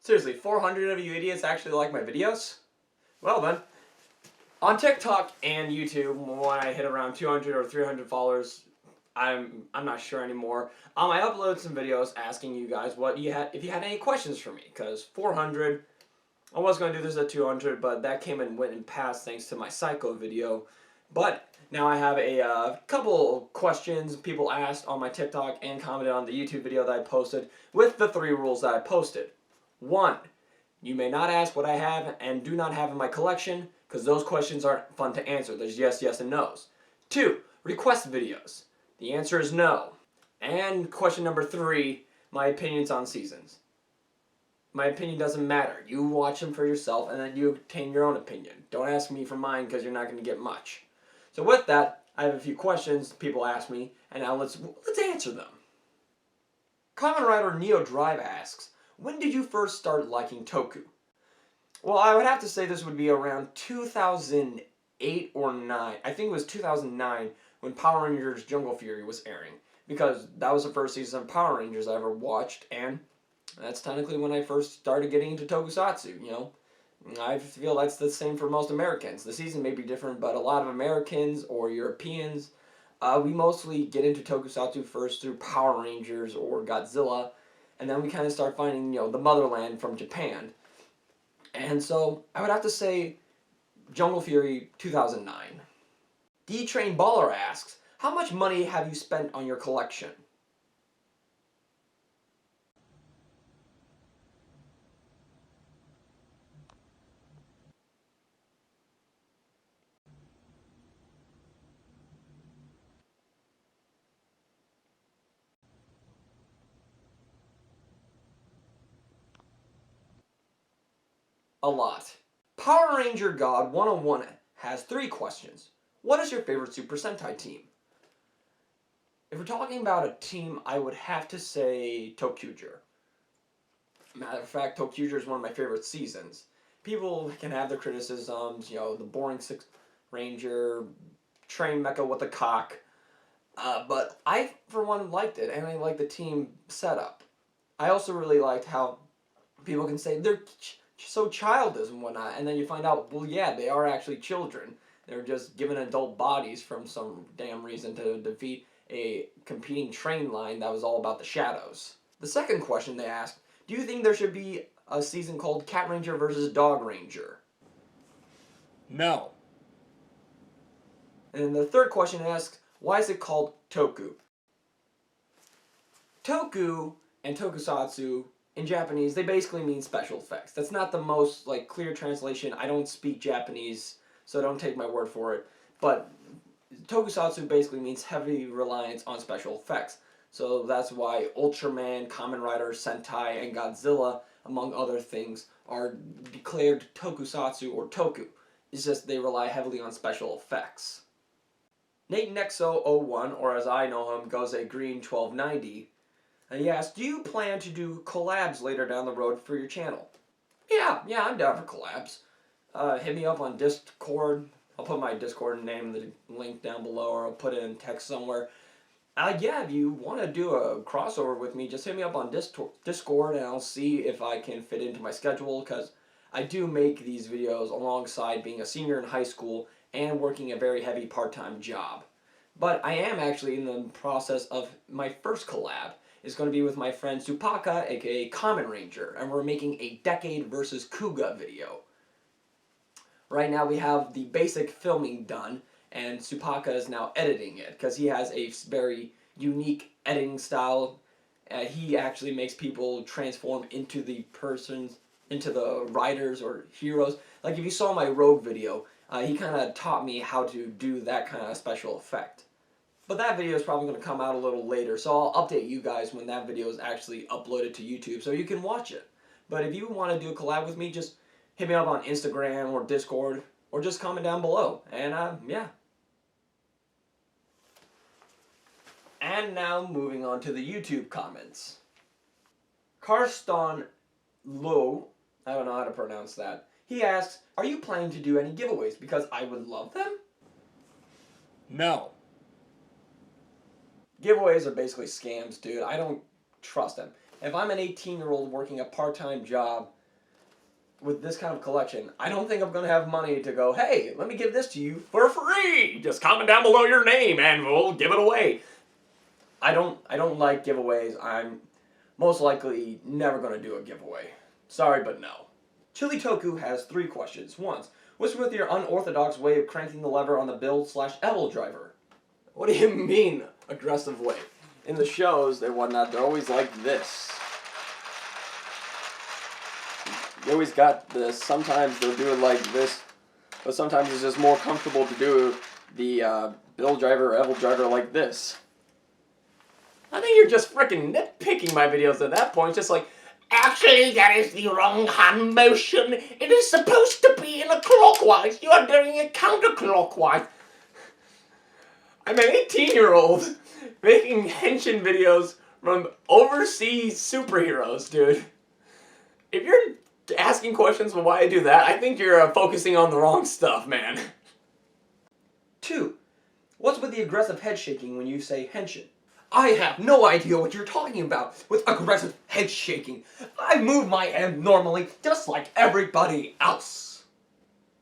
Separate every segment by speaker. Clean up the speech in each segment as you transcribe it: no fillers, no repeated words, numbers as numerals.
Speaker 1: Seriously, 400 of you idiots actually like my videos? Well then, on TikTok and YouTube, when I hit around 200 or 300 followers, I'm not sure anymore. I uploaded some videos asking you guys if you had any questions for me, because 400, I was going to do this at 200, but that came and went and passed thanks to my Psycho video. But now I have a couple questions people asked on my TikTok and commented on the YouTube video that I posted with the 3 rules that I posted. 1. You may not ask what I have and do not have in my collection, because those questions aren't fun to answer. There's yes, yes, and no's. 2. Request videos. The answer is no. And question number 3, my opinions on seasons. My opinion doesn't matter. You watch them for yourself and then you obtain your own opinion. Don't ask me for mine because you're not going to get much. So with that, I have a few questions people ask me, and now let's answer them. Kamen Rider Neo Drive asks, when did you first start liking Toku? Well, I would have to say this would be around 2008 or 9. I think it was 2009 when Power Rangers Jungle Fury was airing, because that was the first season of Power Rangers I ever watched, and that's technically when I first started getting into Tokusatsu, you know. I feel that's the same for most Americans. The season may be different, but a lot of Americans or Europeans, we mostly get into Tokusatsu first through Power Rangers or Godzilla, and then we kind of start finding, you know, the motherland from Japan. And so, I would have to say Jungle Fury 2009. D-Train Baller asks, how much money have you spent on your collection? A lot. Power Ranger God 101 has 3 questions. What is your favorite Super Sentai team? If we're talking about a team, I would have to say Tokuger. Matter of fact, Tokuger is one of my favorite seasons. People can have their criticisms, you know, the boring Six Ranger, train mecha with a cock. But I, for one, liked it, and I liked the team setup. I also really liked how people can say they're so childish and whatnot, and then you find out, well, yeah, they are actually children. They're just given adult bodies from some damn reason to defeat a competing train line that was all about the shadows. The second question they asked, do you think there should be a season called Cat Ranger versus Dog Ranger?
Speaker 2: No.
Speaker 1: And the third question asks, why is it called Toku? Toku and Tokusatsu in Japanese, they basically mean special effects. That's not the most clear translation. I don't speak Japanese, so don't take my word for it. But Tokusatsu basically means heavy reliance on special effects. So that's why Ultraman, Kamen Rider, Sentai, and Godzilla, among other things, are declared Tokusatsu or Toku. It's just they rely heavily on special effects. Nate Nexo01, or as I know him, goes a Green 1290. He asked, do you plan to do collabs later down the road for your channel? Yeah, I'm down for collabs. Hit me up on Discord. I'll put my Discord name, the link down below, or I'll put it in text somewhere. Yeah, if you want to do a crossover with me, just hit me up on Discord and I'll see if I can fit into my schedule, because I do make these videos alongside being a senior in high school and working a very heavy part-time job. But I am actually in the process of my first collab. Is going to be with my friend Supaka, aka Kamen Ranger, and we're making a Decade versus Kuga video. Right now we have the basic filming done, and Supaka is now editing it, because he has a very unique editing style. He actually makes people transform into the riders or heroes. Like if you saw my Rogue video, he kind of taught me how to do that kind of special effect. But that video is probably going to come out a little later, so I'll update you guys when that video is actually uploaded to YouTube so you can watch it. But if you want to do a collab with me, just hit me up on Instagram or Discord, or just comment down below. And yeah. And now moving on to the YouTube comments. Karston Low, I don't know how to pronounce that. He asks, are you planning to do any giveaways? Because I would love them.
Speaker 2: No.
Speaker 1: Giveaways are basically scams, dude. I don't trust them. if I'm an 18-year-old working a part-time job with this kind of collection, I don't think I'm going to have money to go, hey, let me give this to you for free. Just comment down below your name and we'll give it away. I don't like giveaways. I'm most likely never going to do a giveaway. Sorry, but no. Chili Toku has 3 questions. 1. What's with your unorthodox way of cranking the lever on the build/L driver? What do you mean, aggressive way? In the shows and whatnot, they're always like this. They always got this. Sometimes they'll do it like this, but sometimes it's just more comfortable to do the build driver or L driver like this. I think you're just freaking nitpicking my videos at that point, just like, actually, that is the wrong hand motion. It is supposed to be in a clockwise. You are doing it counterclockwise. I'm an 18-year-old making henshin videos from overseas superheroes, dude. If you're asking questions on why I do that, I think you're focusing on the wrong stuff, man. 2. What's with the aggressive head shaking when you say henshin? I have no idea what you're talking about with aggressive head shaking. I move my hand normally, just like everybody else.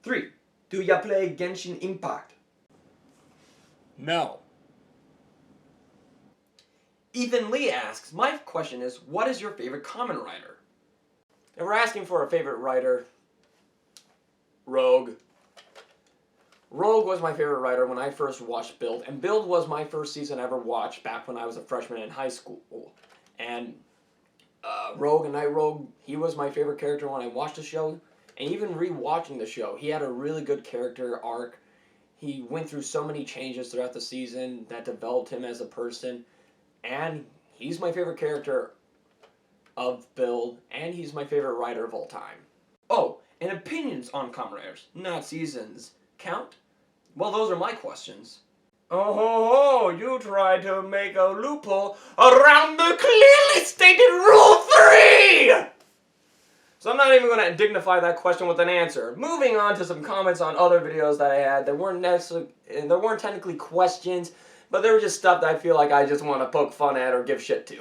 Speaker 1: 3. Do ya play Genshin Impact?
Speaker 2: No.
Speaker 1: Ethan Lee asks, my question is, what is your favorite Kamen writer? And we're asking for a favorite writer. Rogue. Rogue was my favorite writer when I first watched Build, and Build was my first season I ever watched back when I was a freshman in high school. And Rogue and Night Rogue, he was my favorite character when I watched the show, and even re-watching the show, he had a really good character arc. He went through so many changes throughout the season that developed him as a person, and he's my favorite character of Build, and he's my favorite writer of all time. Oh, and opinions on Comrades, not seasons, count? Well, those are my questions. Oh ho ho, you tried to make a loophole around the clearly stated Rule 3! So I'm not even going to dignify that question with an answer. Moving on to some comments on other videos that I had that weren't technically questions, but they were just stuff that I feel like I just want to poke fun at or give shit to.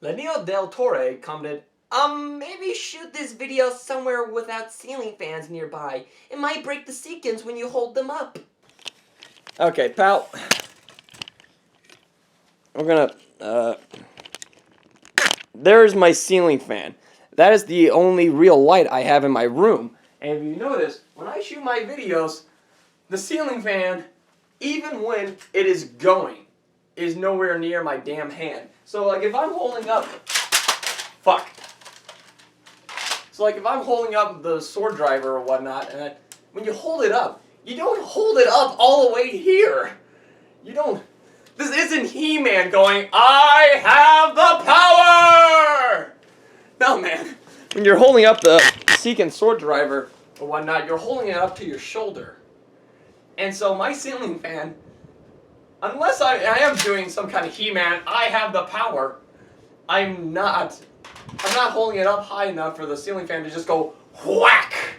Speaker 1: Lenio Del Torre commented, maybe shoot this video somewhere without ceiling fans nearby. It might break the sequence when you hold them up. Okay, pal. We're gonna, there's my ceiling fan. That is the only real light I have in my room. And if you notice, when I shoot my videos, the ceiling fan, even when it is going, is nowhere near my damn hand. So like if I'm holding up, fuck. So like if I'm holding up the sword driver or whatnot, and when you hold it up, you don't hold it up all the way here. You don't, this isn't He-Man going, I have the power! No man, when you're holding up the Seekin sword driver or whatnot, you're holding it up to your shoulder. And so my ceiling fan, unless I am doing some kind of He-Man, I have the power, I'm not holding it up high enough for the ceiling fan to just go whack!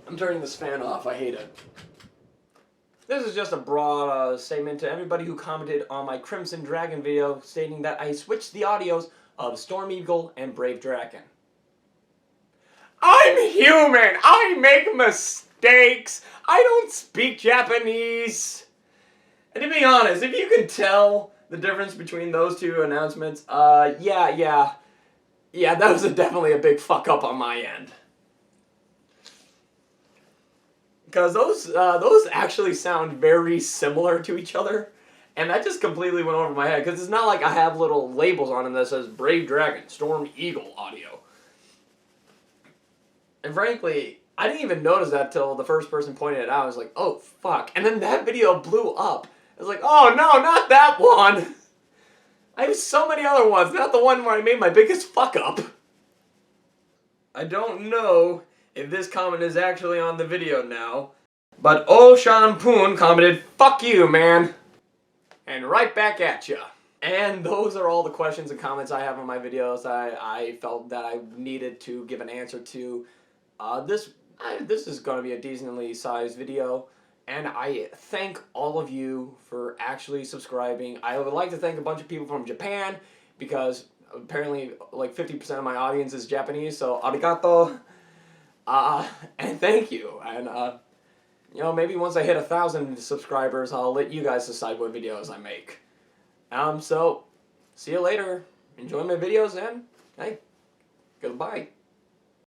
Speaker 1: I'm turning this fan off, I hate it. This is just a broad statement to everybody who commented on my Crimson Dragon video stating that I switched the audios of Storm Eagle and Brave Dragon. I'm human! I make mistakes! I don't speak Japanese! And to be honest, if you can tell the difference between those two announcements, yeah, that was definitely a big fuck up on my end. Because those actually sound very similar to each other. And that just completely went over my head. Because it's not like I have little labels on them that says Brave Dragon, Storm Eagle audio. And frankly, I didn't even notice that till the first person pointed it out. I was like, oh, fuck. And then that video blew up. I was like, oh, no, not that one. I have so many other ones, not the one where I made my biggest fuck up. I don't know if this comment is actually on the video now, but Oh Shan Poon commented, fuck you, man. And right back at ya. And those are all the questions and comments I have on my videos I felt that I needed to give an answer to. This is going to be a decently sized video, and I thank all of you for actually subscribing. I would like to thank a bunch of people from Japan, because apparently like 50% of my audience is Japanese. So arigato, and thank you. And maybe once I hit 1,000 subscribers, I'll let you guys decide what videos I make. So see you later. Enjoy my videos and hey, goodbye.